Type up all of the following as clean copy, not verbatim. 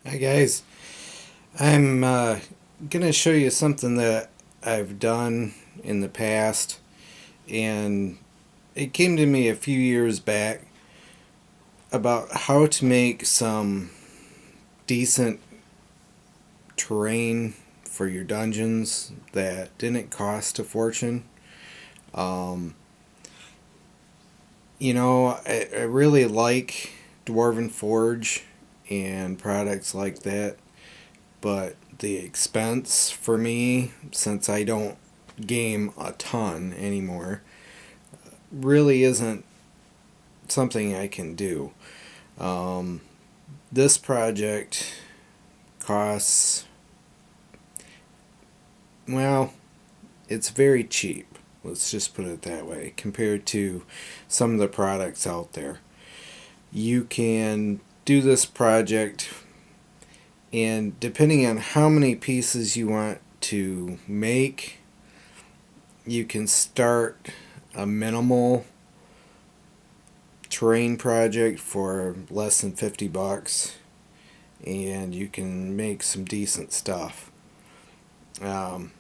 Hi guys, I'm gonna show you something that I've done in the past, and it came to me a few years back about how to make some decent terrain for your dungeons that didn't cost a fortune. Um, I really like Dwarven Forge and products like that, but the expense for me, since I don't game a ton anymore, really isn't something I can do. Um, this project costs, well, it's very cheap. Let's just put it that way compared to some of the products out there. You can do this project, and depending on how many pieces you want to make, you can start a minimal terrain project for less than 50 bucks, and you can make some decent stuff. Um,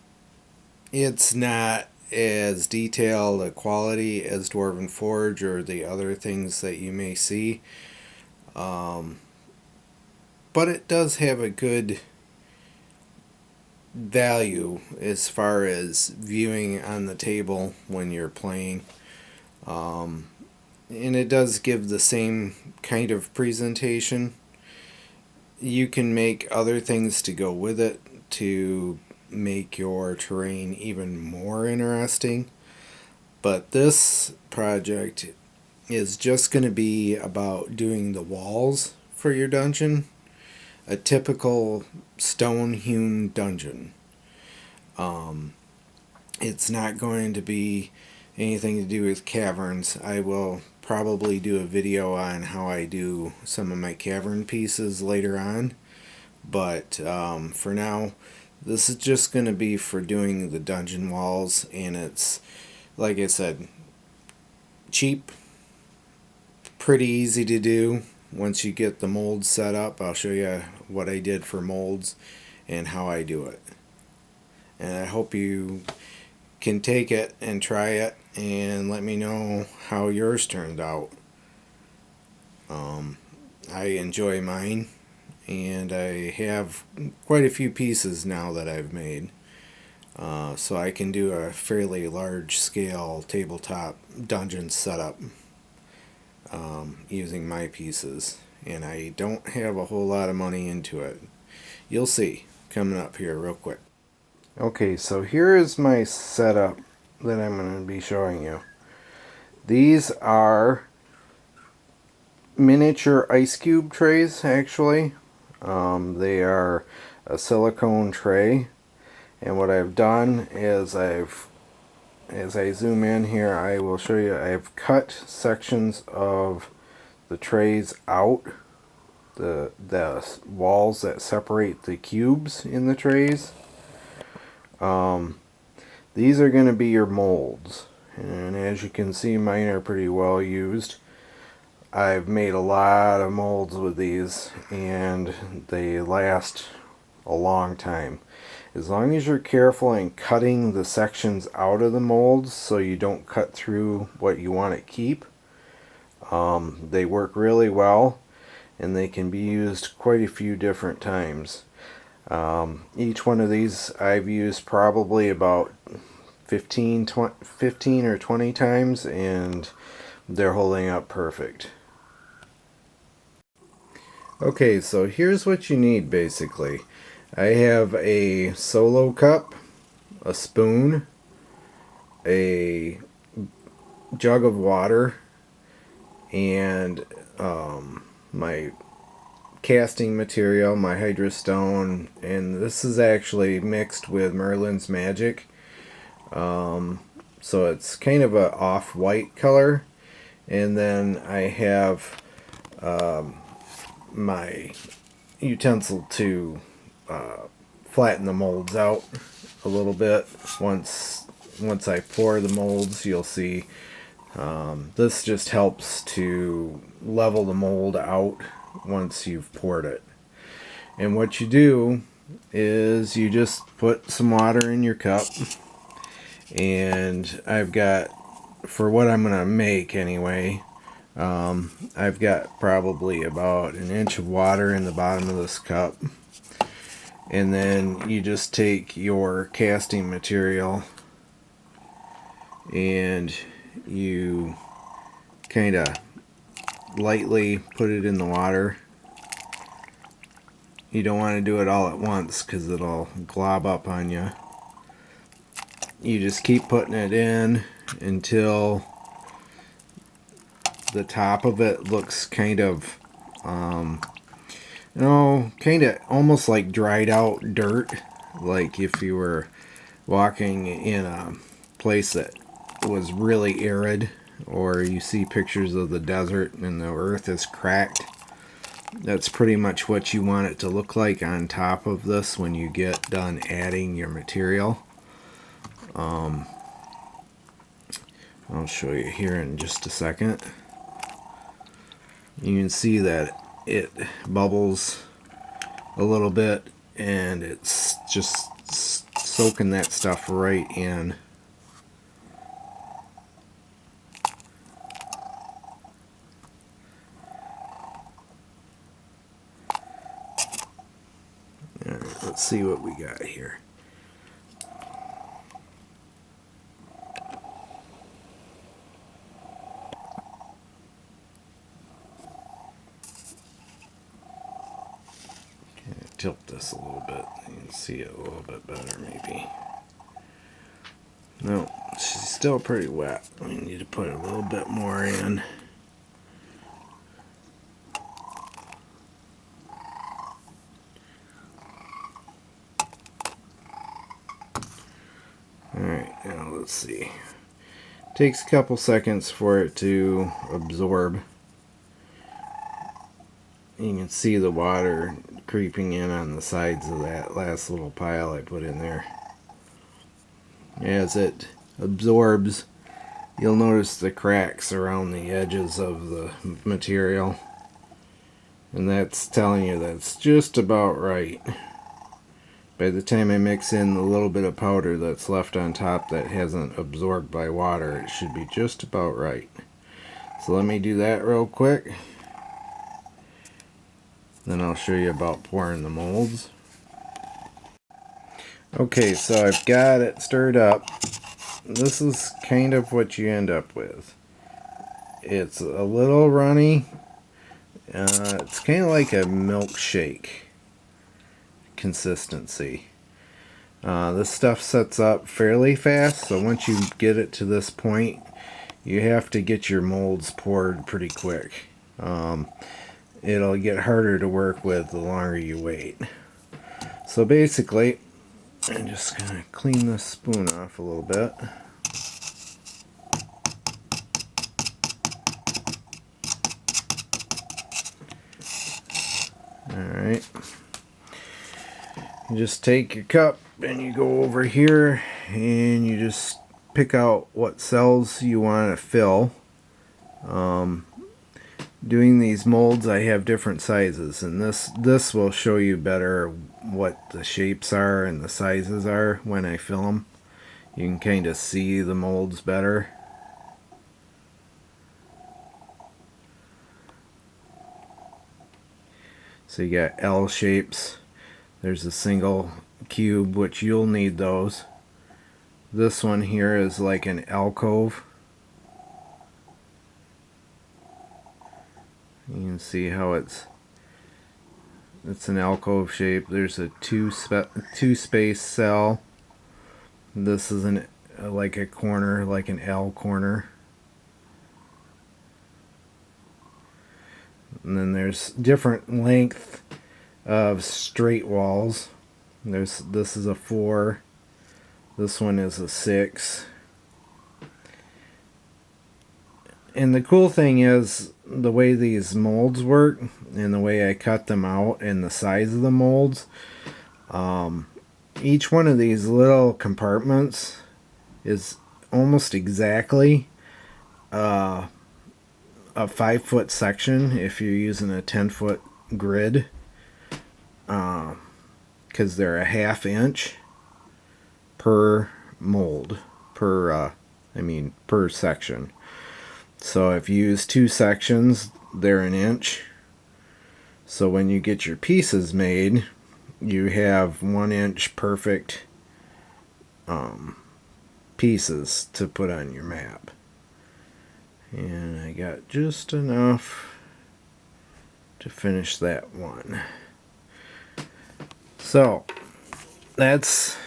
it's not as detailed a quality as Dwarven Forge or the other things that you may see, um, but it does have a good value as far as viewing on the table when you're playing. Um, and it does give the same kind of presentation. You can make other things to go with it to make your terrain even more interesting. But this project is just going to be about doing the walls for your dungeon. A typical stone hewn dungeon. Um, it's not going to be anything to do with caverns. I will probably do a video on how I do some of my cavern pieces later on. But for now, this is just going to be for doing the dungeon walls, and it's, like I said, cheap, pretty easy to do. Once you get the molds set up, I'll show you what I did for molds and how I do it. And I hope you can take it and try it and let me know how yours turned out. Um, I enjoy mine, and I have quite a few pieces now that I've made. So I can do a fairly large scale tabletop dungeon setup using my pieces. And I don't have a whole lot of money into it. You'll see coming up here real quick. Okay, so here is my setup that I'm going to be showing you. These are miniature ice cube trays, actually. They are a silicone tray, and what I've done is as I zoom in here, I will show you, I've cut sections of the trays out, the walls that separate the cubes in the trays. These are going to be your molds, and as you can see, mine are pretty well used. I've made a lot of molds with these, and they last a long time. As long as you're careful in cutting the sections out of the molds so you don't cut through what you want to keep, they work really well, and they can be used quite a few different times. Each one of these I've used probably about 15 or 20 times, and they're holding up perfect. Okay, so here's what you need basically. I have a solo cup, a spoon, a jug of water, and my casting material, my hydrostone, and this is actually mixed with Merlin's Magic. So it's kind of a off-white color. And then I have my utensil to flatten the molds out a little bit. Once I pour the molds, you'll see this just helps to level the mold out once you've poured it. And what you do is you just put some water in your cup, and I've got, for what I'm gonna make anyway, I've got probably about an inch of water in the bottom of this cup. And then you just take your casting material and you kind of lightly put it in the water. You don't want to do it all at once because it'll glob up on you. You just keep putting it in until the top of it looks kind of, kind of almost like dried out dirt. Like if you were walking in a place that was really arid, or you see pictures of the desert and the earth is cracked. That's pretty much what you want it to look like on top of this when you get done adding your material. I'll show you here in just a second. You can see that it bubbles a little bit, and it's just soaking that stuff right in. Alright, let's see what we got here. Tilt this a little bit. You can see it a little bit better maybe. No, she's still pretty wet. We need to put a little bit more in. Alright, now let's see. Takes a couple seconds for it to absorb. You can see the water creeping in on the sides of that last little pile I put in there. As it absorbs, you'll notice the cracks around the edges of the material, and that's telling you that's just about right. By the time I mix in the little bit of powder that's left on top that hasn't absorbed by water, it should be just about right. So let me do that real quick. Then I'll show you about pouring the molds. Okay, so I've got it stirred up. This is kind of what you end up with. It's a little runny. It's kind of like a milkshake consistency. This stuff sets up fairly fast, so once you get it to this point, you have to get your molds poured pretty quick. It'll get harder to work with the longer you wait. So basically, I'm just going to clean this spoon off a little bit. Alright. You just take your cup and you go over here and you just pick out what cells you want to fill. Doing these molds, I have different sizes, and this will show you better what the shapes are and the sizes are when I fill them. You can kind of see the molds better. So you got L shapes. There's a single cube, which you'll need those. This one here is like an alcove. You can see how it's an alcove shape. There's a two space cell. This is like a corner, like an L corner. And then there's different length of straight walls. This is a 4. This one is a 6. And the cool thing is the way these molds work and the way I cut them out and the size of the molds. Each one of these little compartments is almost exactly a 5-foot section if you're using a 10-foot grid. because they're a 1/2 inch per mold, per section. So if you use 2 sections, they're 1 inch. So when you get your pieces made, you have 1 inch perfect pieces to put on your map. And I got just enough to finish that one. So that's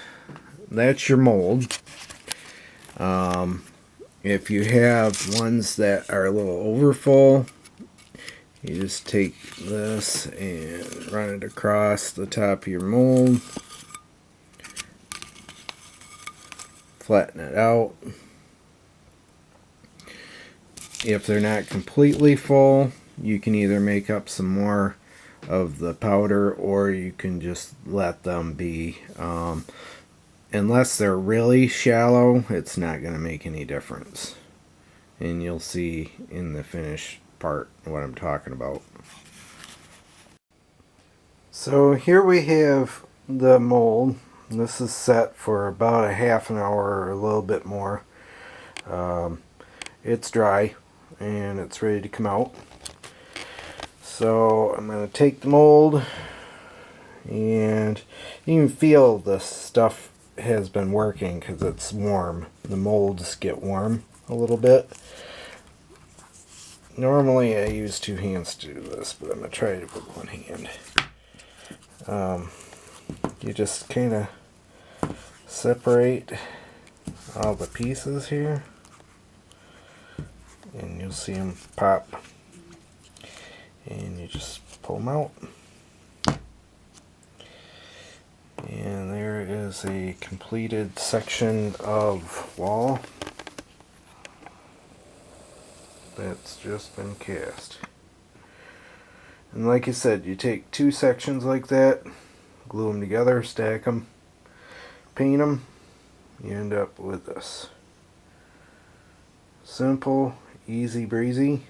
your mold. If you have ones that are a little overfull, you just take this and run it across the top of your mold, flatten it out. If they're not completely full, you can either make up some more of the powder, or you can just let them be. Unless they're really shallow, it's not going to make any difference. And you'll see in the finished part what I'm talking about. So here we have the mold. This is set for about a 1/2 hour or a little bit more. It's dry and it's ready to come out. So I'm going to take the mold, and you can feel the stuff has been working because it's warm. The molds get warm a little bit. Normally I use 2 hands to do this, but I'm going to try it with 1 hand. You just kind of separate all the pieces here, and you'll see them pop, and you just pull them out, and there is a completed section of wall that's just been cast. And like I said, you take 2 sections like that, glue them together, stack them, paint them, you end up with this. Simple, easy breezy.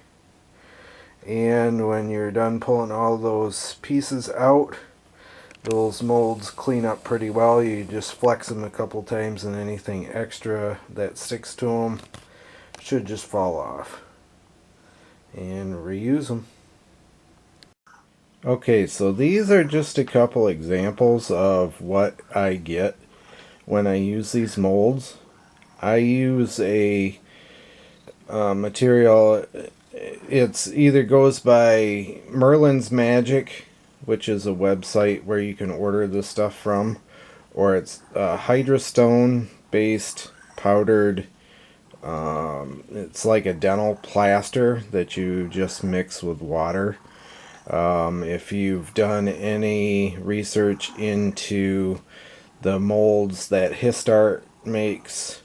And when you're done pulling all those pieces out, those molds clean up pretty well. You just flex them a couple times, and anything extra that sticks to them should just fall off. And reuse them. Okay, so these are just a couple examples of what I get when I use these molds. I use a material, it's either goes by Merlin's Magic, which is a website where you can order this stuff from, or it's Hydrostone based powdered, it's like a dental plaster that you just mix with water. If you've done any research into the molds that Histart makes,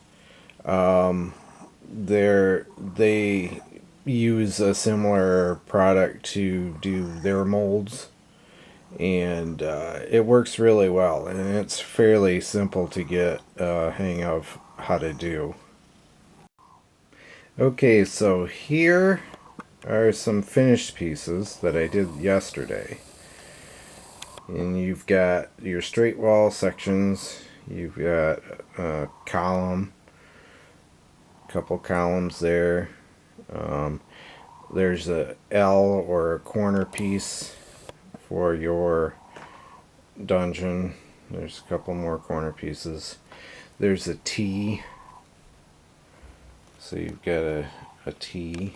they use a similar product to do their molds, and it works really well, and it's fairly simple to get a hang of how to do. Okay, so here are some finished pieces that I did yesterday. And you've got your straight wall sections, you've got a column, couple columns there. There's a L or a corner piece for your dungeon. There's a couple more corner pieces. There's a T. So you've got a T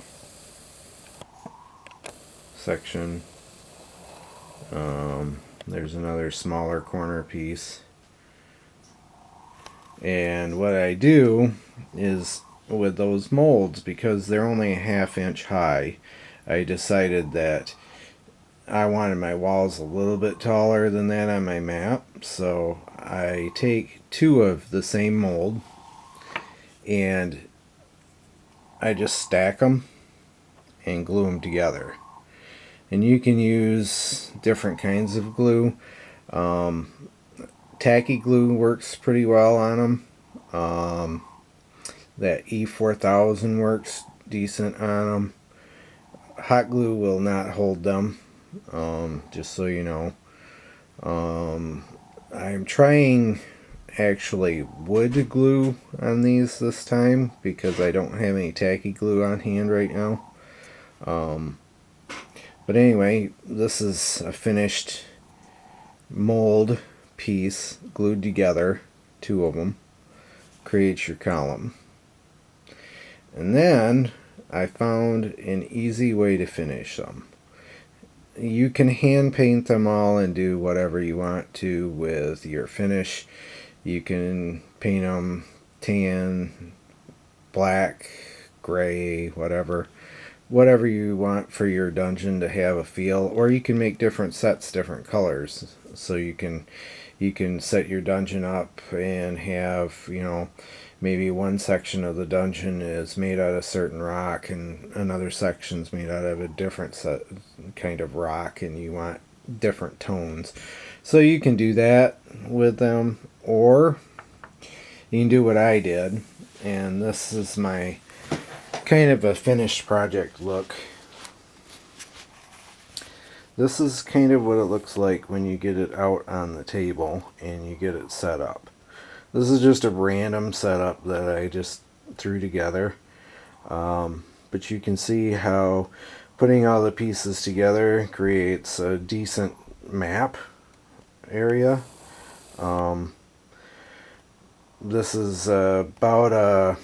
section. There's another smaller corner piece. And what I do is, with those molds, because they're only a 1/2 inch high, I decided that I wanted my walls a little bit taller than that on my map. So I take 2 of the same mold and I just stack them and glue them together. And you can use different kinds of glue. Tacky glue works pretty well on them. That E4000 works decent on them. Hot glue will not hold them, just so you know. I'm trying actually wood glue on these this time because I don't have any tacky glue on hand right now. But anyway, this is a finished mold piece glued together, two of them, creates your column. And then I found an easy way to finish them. You can hand paint them all and do whatever you want to with your finish. You can paint them tan, black, gray, whatever you want for your dungeon to have a feel, or you can make different sets, different colors. So you can set your dungeon up and have, maybe one section of the dungeon is made out of certain rock and another section's made out of a different kind of rock, and you want different tones. So you can do that with them, or you can do what I did, and this is my kind of a finished project look. This is kind of what it looks like when you get it out on the table and you get it set up. This is just a random setup that I just threw together. But you can see how putting all the pieces together creates a decent map area. This is about a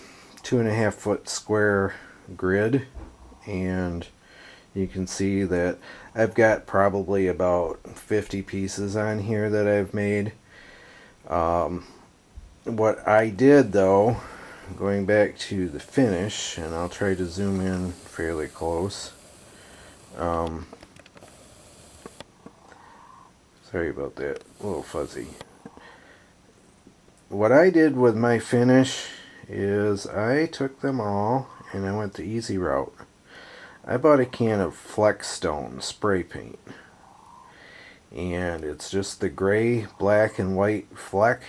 2.5 foot square grid, and you can see that I've got probably about 50 pieces on here that I've made. What I did though, going back to the finish, and I'll try to zoom in fairly close. Sorry about that, a little fuzzy. What I did with my finish is I took them all and I went the easy route. I bought a can of Flex Stone spray paint, and it's just the gray, black, and white fleck,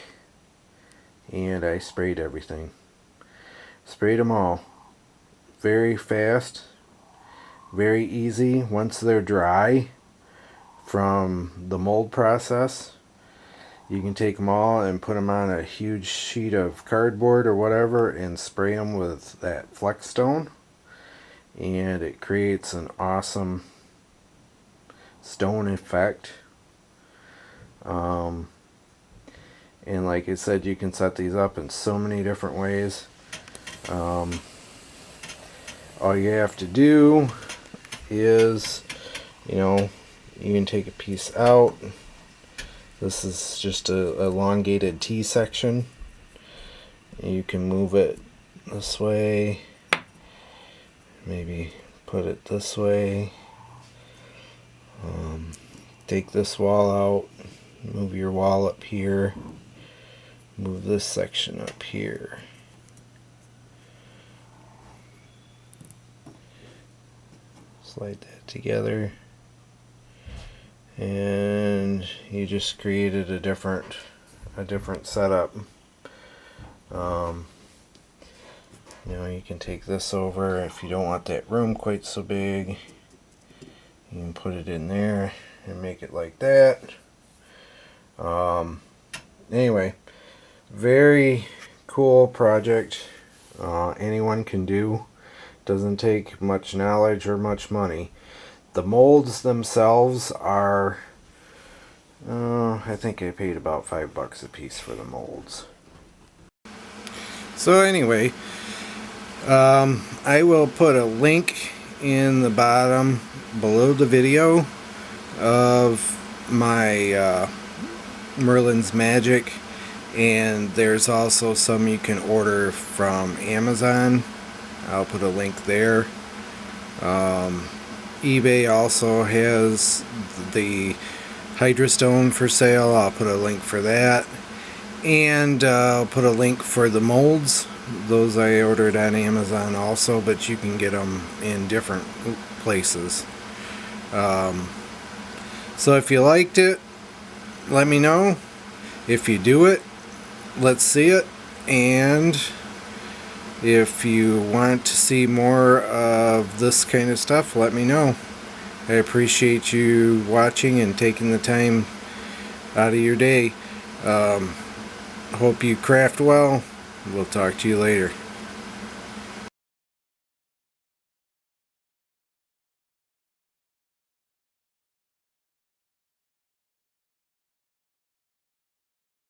and I sprayed everything. Sprayed them all. Very fast, very easy once they're dry from the mold process. You can take them all and put them on a huge sheet of cardboard or whatever and spray them with that Flex Stone, and it creates an awesome stone effect. And like I said, you can set these up in so many different ways. All you have to do is, you can take a piece out. This is just a elongated T section. You can move it this way, maybe put it this way. Take this wall out, move your wall up here, move this section up here. Slide that together, and you just created a different setup. You can take this over if you don't want that room quite so big. You can put it in there and make it like that. Anyway, very cool project. Anyone can do. Doesn't take much knowledge or much money. The molds themselves are, I think I paid about $5 a piece for the molds. So anyway, I will put a link in the bottom below the video of my Merlin's Magic, and there's also some you can order from Amazon. I'll put a link there. eBay also has the Hydra Stone for sale. I'll put a link for that, and I'll put a link for the molds. Those I ordered on Amazon also, but you can get them in different places. So if you liked it, let me know. If you do it, let's see it. And if you want to see more of this kind of stuff, let me know. I appreciate you watching and taking the time out of your day. Hope you craft well. We'll talk to you later.